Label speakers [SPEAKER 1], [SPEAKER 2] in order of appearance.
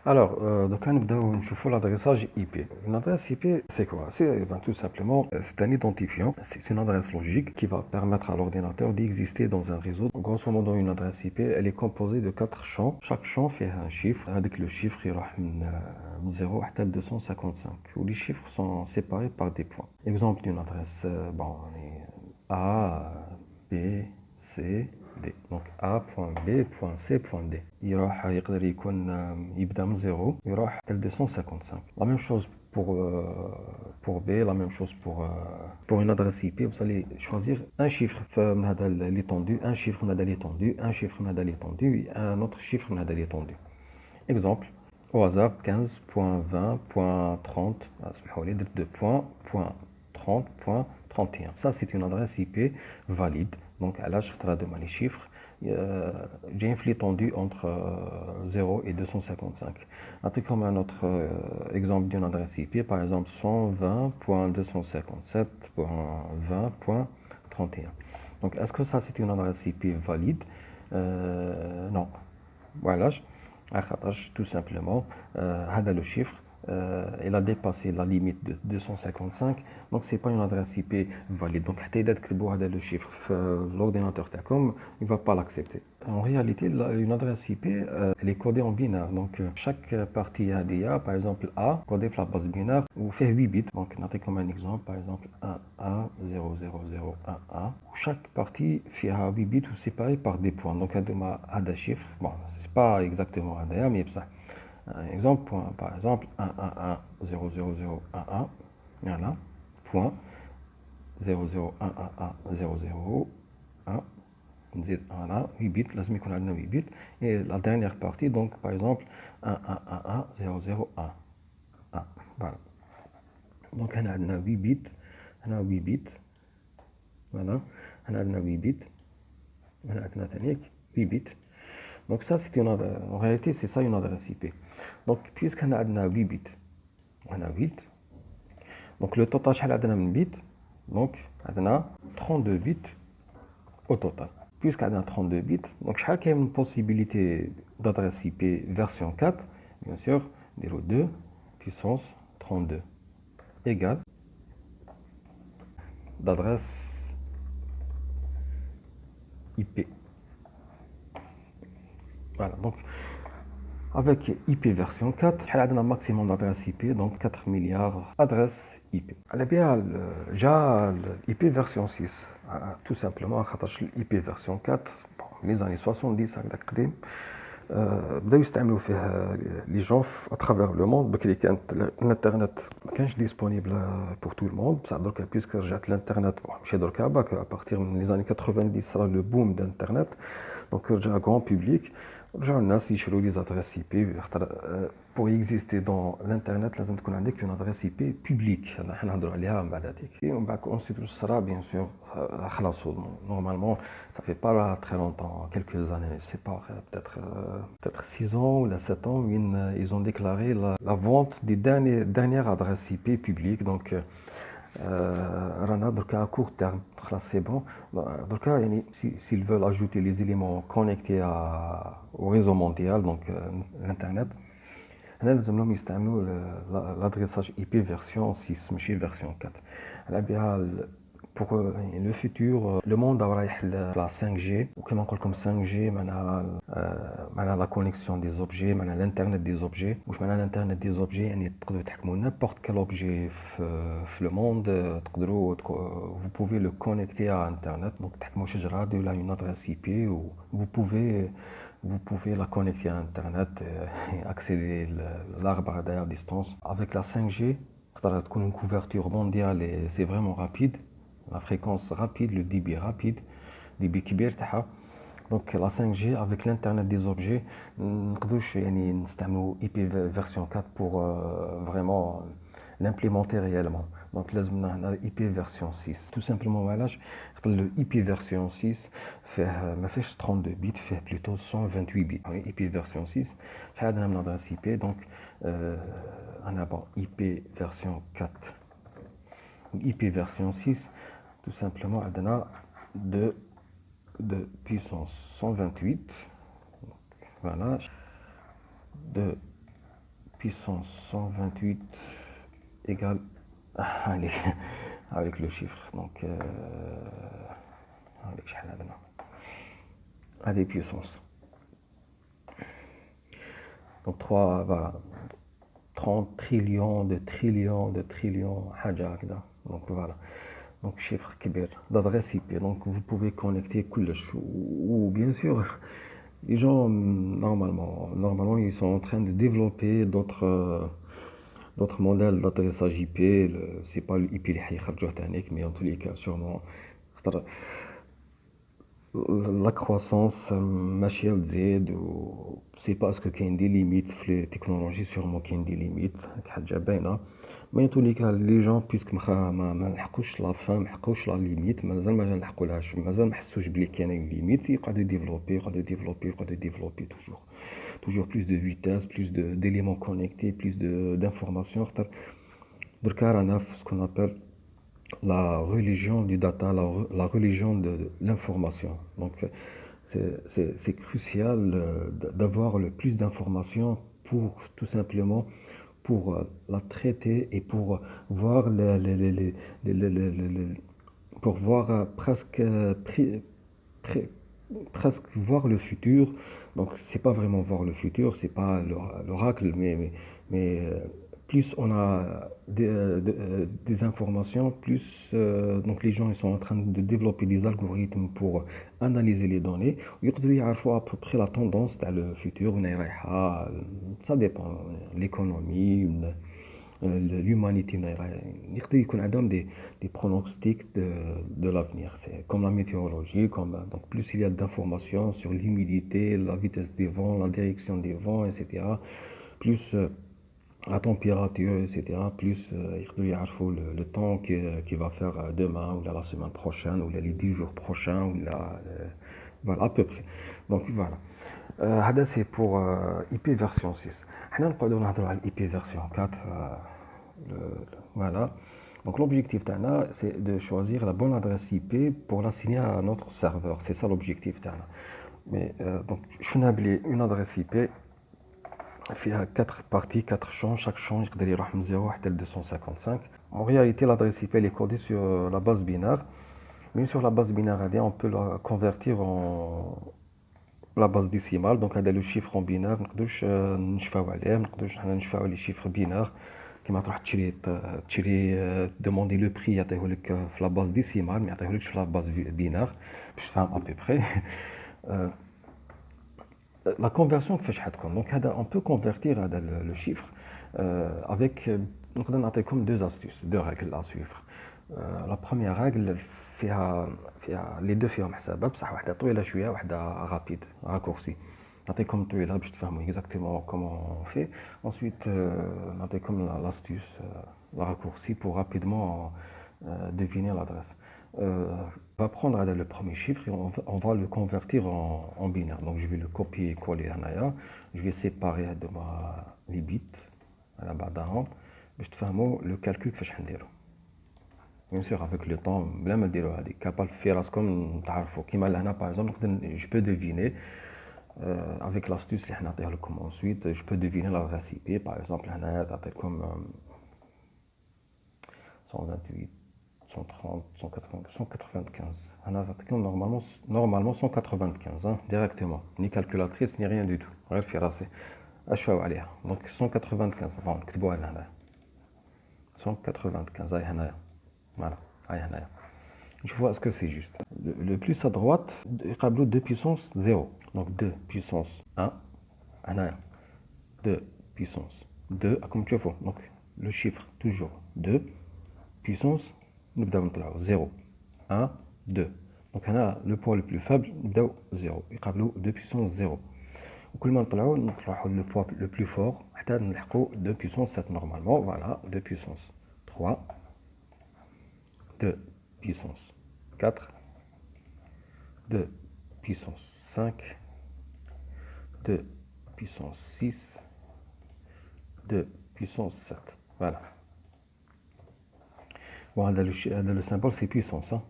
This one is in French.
[SPEAKER 1] Alors, donc, on va l'adressage IP. Une adresse IP, c'est quoi? C'est tout simplement, c'est un identifiant, c'est une adresse logique qui va permettre à l'ordinateur d'exister dans un réseau. Grosso modo, une adresse IP, elle est composée de 4 champs. Chaque champ fait un chiffre. Avec le chiffre, il y aura 0 à 255, où les chiffres sont séparés par des points. Exemple d'une adresse, bon, A, B, C, D. Donc A.B.C.D. يقدر يكون يبدا من 0 يروح حتى ل 255. La même chose pour B, la même chose pour une adresse IP. Vous allez choisir un chiffre من هذا l'étendue, un chiffre من هذا l'étendue, un chiffre من هذا l'étendue et un autre chiffre من هذا l'étendue. Exemple, au hasard 15.20.30, اسمحوا لي درت 2.30.31. Ça c'est une adresse IP valide. Donc là je traduis les chiffres. J'ai une flux tendu entre 0 et 255. Comme un autre exemple d'une adresse IP, par exemple 120.257.20.31. Donc est-ce que ça c'est une adresse IP valide? Non. Voilà, tout simplement, le chiffre, il a dépassé la limite de 255, donc c'est pas une adresse IP valide. Donc, le chiffre l'ordinateur Tacom, il va pas l'accepter. En réalité, une adresse IP, elle est codée en binaire. Donc, chaque partie ADIA, par exemple A, codée sur la base binaire, ou fait 8 bits. Donc, notez comme un exemple, par exemple 1A, 0, 0, 0, 1A. Chaque partie fait 8 bits ou séparée par des points. Donc, à des chiffres, bon, c'est pas exactement ADIA, mais ça. Un exemple, par exemple, 1, 1, 1, 0, 0, 0, 1, 1, voilà, point, 0, 0, 1, 1, 1, 0, 0, 1, voilà, 8 bits, là, on a 8 bits, et la dernière partie, donc, par exemple, 1, 1, 1, 1, 0, 0, 1, 1, voilà. Donc, on a 8 bits, on a 8 bits, voilà, on a 8 bits, on a 8 bits. Donc ça, c'est en réalité, c'est ça une adresse IP. Donc, puisqu'on a 8 bits, on a 8. Donc, le total, c'est de bits. Donc, on a 32 bits au total. Puisqu'on a 32 bits, donc chaque une possibilité d'adresse IP version 4, bien sûr, 0,2 puissance 32 égale d'adresse IP. Voilà, donc avec IP version 4, on a un maximum d'adresses IP, donc 4 milliards d'adresses IP. bien, j'ai l'IP version 6, tout simplement, l'IP version 4, les années 70, بداو يستعملوا فيه les gens à travers le monde. بكري كانت الانترنت ما كانش disponible pour tout le monde. بصح دركا بيسك رجعت الانترنت ماشي دركا باك ابارتير من les années 90 صرا لو بوم دانترنت. دونك رجع grand public. رجعوا الناس يشروا لي زادريس اي بي. pour exister dans l'internet لازم تكون عندك une adresse IP publique. حنا نهضروا عليها من بعد هذيك. ومن بعد ensuite صرا bien sûr خلاص normalement ça fait pas très longtemps, quelques années, c'est pas peut-être 6 ans ou 7 ans, ils ont déclaré la vente des dernières adresses IP publiques. Donc à court terme, c'est bon. Donc, s'ils veulent ajouter les éléments connectés au réseau mondial, donc Internet, ils utilisent l'adressage IP version 6, mais version 4. Pour le futur, le monde aura la 5G, ou comme on dit comme 5G, la connexion des objets, l'internet des objets. Ou l'internet des objets, n'importe quel objet dans le monde, vous pouvez le connecter à internet. Donc, il a une adresse IP où vous pouvez la connecter à internet et accéder à l'arbre à distance. Avec la 5G, une couverture mondiale et c'est vraiment rapide. La fréquence rapide, le débit rapide, débit كبير تاعها. Donc la 5G avec l'internet des objets, نقدروش يعني نستعملوا IP version 4 pour vraiment l'implémenter réellement. Donc لازمنا هنا IP version 6. Tout simplement علاش le IP version 6 فيه ما فيهش 32 bits, فيه plutôt 128 bits. IP version 6 شحال عندنا من adresse IP. Donc انا bon IP version 4 IP version 6 tout simplement عندنا de puissance 128, voilà, de puissance 128 égale allez, avec le chiffre. Donc, avec des puissances. Donc 3, voilà, 30 trillions de trillions de trillions, donc voilà. Donc chiffre كبير d'adresse IP. Donc vous pouvez connecter كلش. Ou bien sûr, les gens normalement ils sont en train de développer d'autres modèles d'adressage IP. C'est pas le IP اللي حيخرجوه تانيك, mais en tous les cas sûrement la croissance ماشيه وتزيد, و c'est parce que كاين دي ليميت في لي تكنولوجي, sûrement كاين دي ليميت, هاك حاجه باينه. مي تو لي كا لي جون بيسك ما لحقوش لا فان, ما لحقوش لا ليميت, مازال ما لحقولهاش, مازال ما حسوش بلي كاين اون ليميت, يقعدوا ديفلوبي toujours plus de vitesse, plus d'éléments connectés, plus d'informations. خاطر دركا رانا في ce qu'on appelle la religion du data, la religion de l'information. Donc, c'est crucial d'avoir le plus d'informations pour tout simplement pour la traiter et pour voir pour voir presque voir le futur. Donc, c'est pas vraiment voir le futur, c'est pas l'oracle, mais plus on a des informations, plus donc les gens ils sont en train de développer des algorithmes pour analyser les données. يقدروا يعرفوا à peu près la tendance تاع le futur, ça dépend, l'économie, l'humanité, يقدر يكون عندهم des pronostics de l'avenir. C'est comme la météorologie, donc plus il y a d'informations sur l'humidité, la vitesse des vents, la direction des vents, etc. Plus la température, etc. Plus يقدروا يعرفوا le temps qui va faire demain, ou la semaine prochaine, ou les 10 jours prochains, ou voilà, à peu près. Donc voilà. هذا c'est pour IP version 6. حنا نقعدوا نهضروا على IP version 4. Voilà. Donc l'objectif تاعنا c'est de choisir la bonne adresse IP pour l'assigner à notre serveur. C'est ça l'objectif تاعنا. Mais donc شفنا بلي une adresse IP فيها 4 parties, 4 champs, chaque champ يقدر يروح من 0 حتى ل 255. En réalité, l'adresse IP elle est codée sur la base binaire. Mais sur la base binaire, on peut la convertir en la base décimale. Donc, le chiffre en binaire, on peut les chiffres binaires. كيما تروح تشري demander le prix يعطيه لك في la base décimale, mais يعطيه لكش في la base binaire باش تفهم à peu près. La conversion كيفاش حتكون؟ Donc on peut convertir le chiffre avec نقدر نعطيكم deux astuces, deux règles à suivre. La première règle فيها les deux فيهم حسابات, بصح واحده طويله شويه, واحده rapide, raccourci. نعطيكم طويله باش تفهموا exactement comment on fait. Ensuite نعطيكم l'astuce, la raccourci pour rapidement deviner l'adresse. On va prendre le premier chiffre et on va le convertir en binaire. Donc je vais le copier-coller là. Je vais séparer de les bits à la barre باش تفهموا le calcul كيفاش نديرو. Bien sûr avec le temps, بلا ما ديروا هذيك كابال في راسكم تعرفوا كيما لهنا par exemple je peux deviner avec l'astuce اللي حنعطيها لكم ensuite, je peux deviner l'adresse IP. par exemple هنايا تعطيكم 128 130, 195. Normalement 195, hein, directement. Ni calculatrice, ni rien du tout. Donc 195. Bon, 195. Voilà. Je vois ce que c'est juste. Le plus à droite, 2 puissance 0. Donc 2 puissance 1. 2 puissance 2. Comme tu vois. Donc le chiffre, toujours 2 puissance 0, 1, 2. Donc on a le poids le plus faible, 0. Il y a 2 puissance 0. Le poids le plus fort, 2 puissance 7 normalement. Voilà, 2 puissance 3, 2 puissance 4, 2 puissance 5, 2 puissance 6, 2 puissance 7. Voilà. Bon, le symbole c'est puissance. Hein.